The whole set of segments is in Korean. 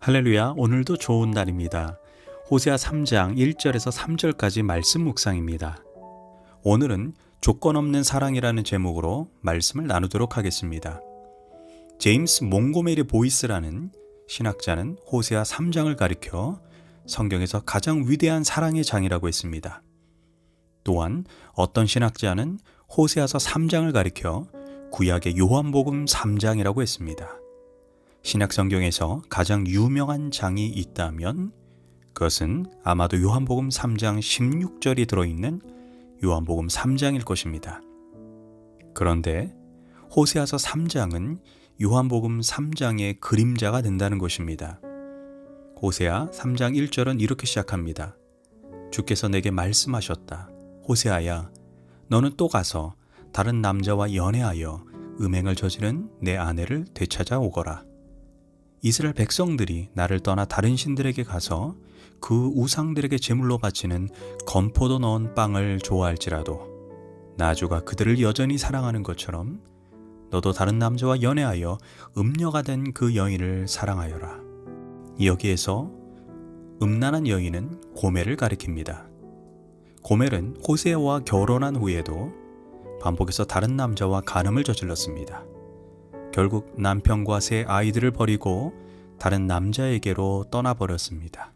할렐루야, 오늘도 좋은 날입니다. 호세아 3장 1절에서 3절까지 말씀 묵상입니다. 오늘은 조건 없는 사랑이라는 제목으로 말씀을 나누도록 하겠습니다. 제임스 몽고메리 보이스라는 신학자는 호세아 3장을 가리켜 성경에서 가장 위대한 사랑의 장이라고 했습니다. 또한 어떤 신학자는 호세아서 3장을 가리켜 구약의 요한복음 3장이라고 했습니다. 신약 성경에서 가장 유명한 장이 있다면 그것은 아마도 요한복음 3장 16절이 들어있는 요한복음 3장일 것입니다. 그런데 호세아서 3장은 요한복음 3장의 그림자가 된다는 것입니다. 호세아 3장 1절은 이렇게 시작합니다. 주께서 내게 말씀하셨다. 호세아야, 너는 또 가서 다른 남자와 연애하여 음행을 저지른 내 아내를 되찾아오거라. 이스라엘 백성들이 나를 떠나 다른 신들에게 가서 그 우상들에게 제물로 바치는 건포도 넣은 빵을 좋아할지라도 나주가 그들을 여전히 사랑하는 것처럼 너도 다른 남자와 연애하여 음녀가 된 그 여인을 사랑하여라. 여기에서 음란한 여인은 고멜을 가리킵니다. 고멜은 호세아와 결혼한 후에도 반복해서 다른 남자와 간음을 저질렀습니다. 결국 남편과 세 아이들을 버리고 다른 남자에게로 떠나버렸습니다.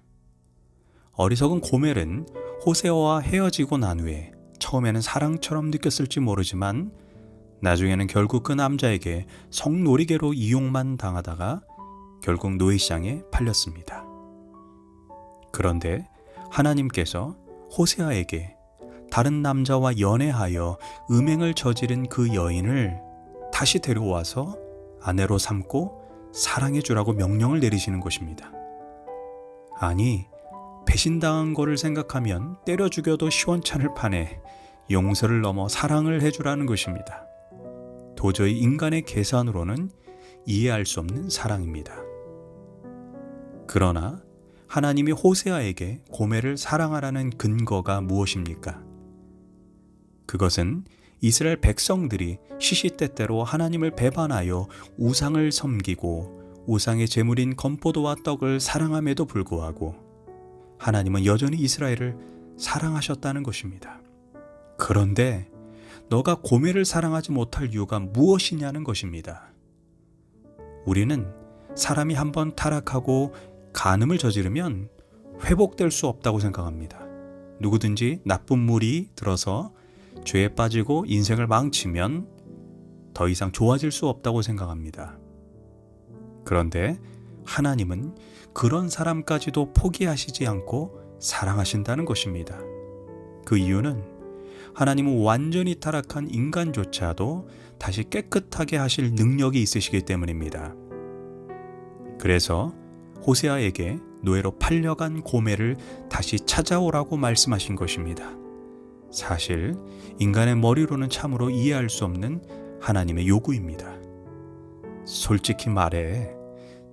어리석은 고멜은 호세아와 헤어지고 난 후에 처음에는 사랑처럼 느꼈을지 모르지만 나중에는 결국 그 남자에게 성놀이개로 이용만 당하다가 결국 노예시장에 팔렸습니다. 그런데 하나님께서 호세아에게 다른 남자와 연애하여 음행을 저지른 그 여인을 다시 데려와서 아내로 삼고 사랑해 주라고 명령을 내리시는 것입니다. 아니, 배신당한 거를 생각하면 때려 죽여도 시원찮을 판에 용서를 넘어 사랑을 해주라는 것입니다. 도저히 인간의 계산으로는 이해할 수 없는 사랑입니다. 그러나 하나님이 호세아에게 고멜을 사랑하라는 근거가 무엇입니까? 그것은 이스라엘 백성들이 시시때때로 하나님을 배반하여 우상을 섬기고 우상의 제물인 건포도와 떡을 사랑함에도 불구하고 하나님은 여전히 이스라엘을 사랑하셨다는 것입니다. 그런데 너가 고멜을 사랑하지 못할 이유가 무엇이냐는 것입니다. 우리는 사람이 한번 타락하고 간음을 저지르면 회복될 수 없다고 생각합니다. 누구든지 나쁜 물이 들어서 죄에 빠지고 인생을 망치면 더 이상 좋아질 수 없다고 생각합니다. 그런데 하나님은 그런 사람까지도 포기하시지 않고 사랑하신다는 것입니다. 그 이유는 하나님은 완전히 타락한 인간조차도 다시 깨끗하게 하실 능력이 있으시기 때문입니다. 그래서 호세아에게 노예로 팔려간 고멜을 다시 찾아오라고 말씀하신 것입니다. 사실 인간의 머리로는 참으로 이해할 수 없는 하나님의 요구입니다. 솔직히 말해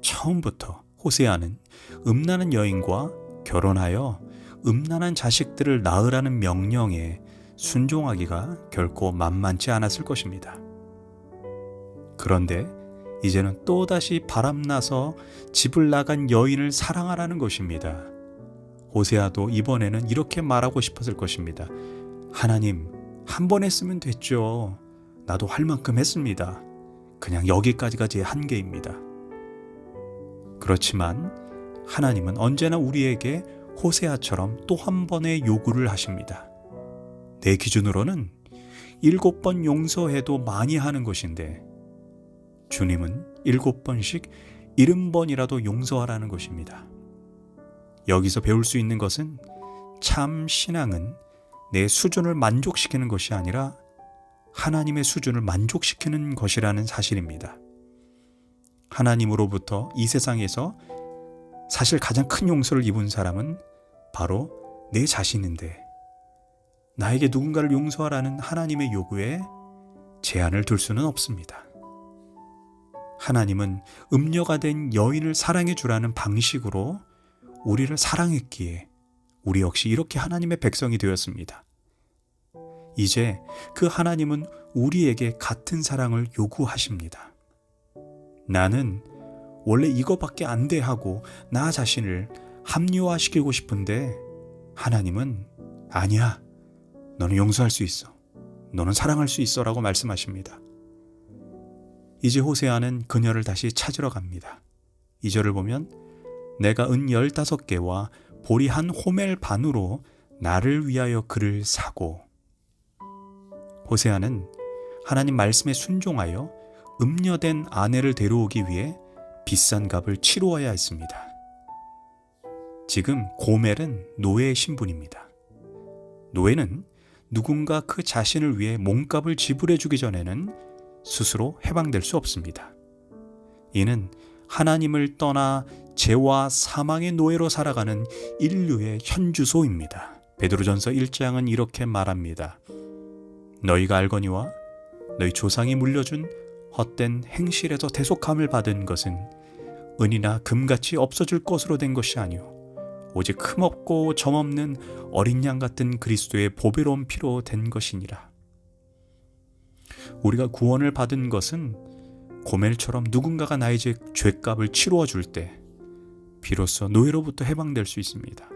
처음부터 호세아는 음란한 여인과 결혼하여 음란한 자식들을 낳으라는 명령에 순종하기가 결코 만만치 않았을 것입니다. 그런데 이제는 또다시 바람나서 집을 나간 여인을 사랑하라는 것입니다. 호세아도 이번에는 이렇게 말하고 싶었을 것입니다. 하나님, 한 번 했으면 됐죠. 나도 할 만큼 했습니다. 그냥 여기까지가 제 한계입니다. 그렇지만 하나님은 언제나 우리에게 호세아처럼 또 한 번의 요구를 하십니다. 내 기준으로는 7번 용서해도 많이 하는 것인데 주님은 7번씩 70번이라도 용서하라는 것입니다. 여기서 배울 수 있는 것은 참 신앙은 내 수준을 만족시키는 것이 아니라 하나님의 수준을 만족시키는 것이라는 사실입니다. 하나님으로부터 이 세상에서 사실 가장 큰 용서를 입은 사람은 바로 내 자신인데 나에게 누군가를 용서하라는 하나님의 요구에 제한을 둘 수는 없습니다. 하나님은 음녀가 된 여인을 사랑해 주라는 방식으로 우리를 사랑했기에 우리 역시 이렇게 하나님의 백성이 되었습니다. 이제 그 하나님은 우리에게 같은 사랑을 요구하십니다. 나는 원래 이거밖에 안 돼 하고 나 자신을 합리화시키고 싶은데 하나님은 아니야. 너는 용서할 수 있어. 너는 사랑할 수 있어 라고 말씀하십니다. 이제 호세아는 그녀를 다시 찾으러 갑니다. 2절을 보면 내가 은 15개와 보리 한 호멜 반으로 나를 위하여 그를 사고. 호세아는 하나님 말씀에 순종하여 음녀된 아내를 데려오기 위해 비싼 값을 치루어야 했습니다. 지금 고멜은 노예의 신분입니다. 노예는 누군가 그 자신을 위해 몸값을 지불해 주기 전에는 스스로 해방될 수 없습니다. 이는 하나님을 떠나 죄와 사망의 노예로 살아가는 인류의 현주소입니다. 베드로전서 1장은 이렇게 말합니다. 너희가 알거니와 너희 조상이 물려준 헛된 행실에서 대속함을 받은 것은 은이나 금같이 없어질 것으로 된 것이 아니오 오직 흠없고 점없는 어린 양 같은 그리스도의 보배로운 피로 된 것이니라. 우리가 구원을 받은 것은 고멜처럼 누군가가 나의 죄값을 치루어 줄 때 비로소 노예로부터 해방될 수 있습니다.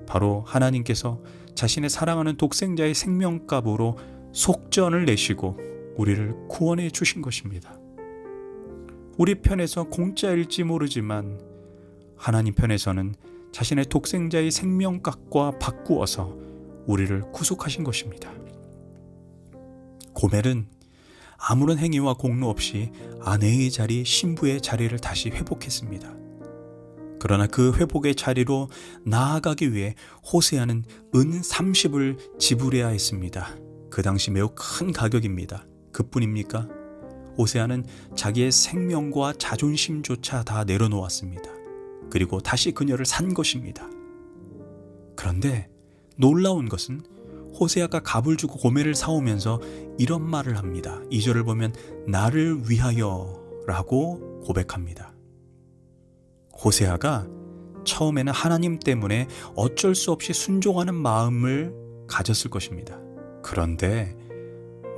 바로 하나님께서 자신의 사랑하는 독생자의 생명값으로 속전을 내시고 우리를 구원해 주신 것입니다. 우리 편에서 공짜일지 모르지만 하나님 편에서는 자신의 독생자의 생명값과 바꾸어서 우리를 구속하신 것입니다. 고멜은 아무런 행위와 공로 없이 아내의 자리, 신부의 자리를 다시 회복했습니다. 그러나 그 회복의 자리로 나아가기 위해 호세아는 은 30을 지불해야 했습니다. 그 당시 매우 큰 가격입니다. 그뿐입니까? 호세아는 자기의 생명과 자존심조차 다 내려놓았습니다. 그리고 다시 그녀를 산 것입니다. 그런데 놀라운 것은 호세아가 값을 주고 고멜을 사오면서 이런 말을 합니다. 2절을 보면 나를 위하여 라고 고백합니다. 호세아가 처음에는 하나님 때문에 어쩔 수 없이 순종하는 마음을 가졌을 것입니다. 그런데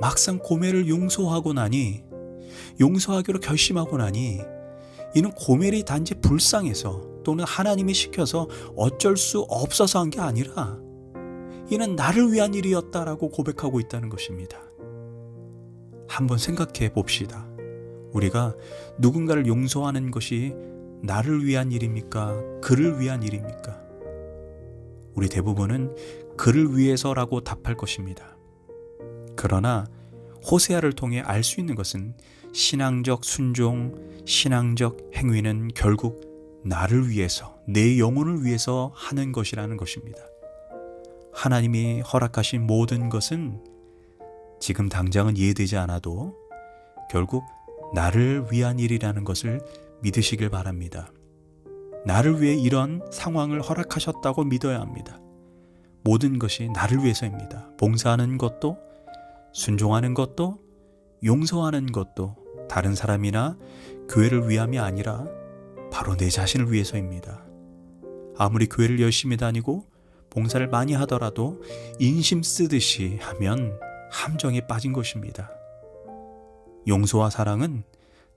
막상 고멜을 용서하기로 결심하고 나니 이는 고멜이 단지 불쌍해서 또는 하나님이 시켜서 어쩔 수 없어서 한 게 아니라 이는 나를 위한 일이었다라고 고백하고 있다는 것입니다. 한번 생각해 봅시다. 우리가 누군가를 용서하는 것이 나를 위한 일입니까? 그를 위한 일입니까? 우리 대부분은 그를 위해서라고 답할 것입니다. 그러나 호세아를 통해 알 수 있는 것은 신앙적 순종, 신앙적 행위는 결국 나를 위해서, 내 영혼을 위해서 하는 것이라는 것입니다. 하나님이 허락하신 모든 것은 지금 당장은 이해되지 않아도 결국 나를 위한 일이라는 것을 믿으시길 바랍니다. 나를 위해 이런 상황을 허락하셨다고 믿어야 합니다. 모든 것이 나를 위해서입니다. 봉사하는 것도, 순종하는 것도, 용서하는 것도 다른 사람이나 교회를 위함이 아니라 바로 내 자신을 위해서입니다. 아무리 교회를 열심히 다니고 봉사를 많이 하더라도 인심 쓰듯이 하면 함정에 빠진 것입니다. 용서와 사랑은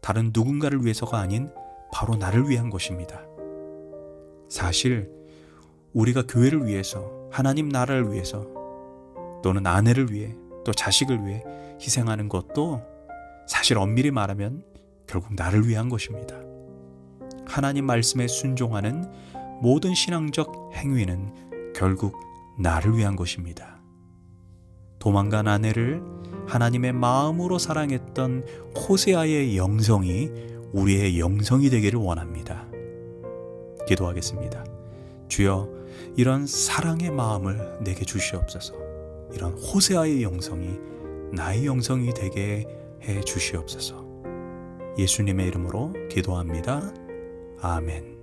다른 누군가를 위해서가 아닌 바로 나를 위한 것입니다. 사실 우리가 교회를 위해서, 하나님 나라를 위해서, 또는 아내를 위해, 또 자식을 위해 희생하는 것도 사실 엄밀히 말하면 결국 나를 위한 것입니다. 하나님 말씀에 순종하는 모든 신앙적 행위는 결국 나를 위한 것입니다. 도망간 아내를 하나님의 마음으로 사랑했던 호세아의 영성이 우리의 영성이 되기를 원합니다. 기도하겠습니다. 주여, 이런 사랑의 마음을 내게 주시옵소서. 이런 호세아의 영성이 나의 영성이 되게 해 주시옵소서. 예수님의 이름으로 기도합니다. 아멘.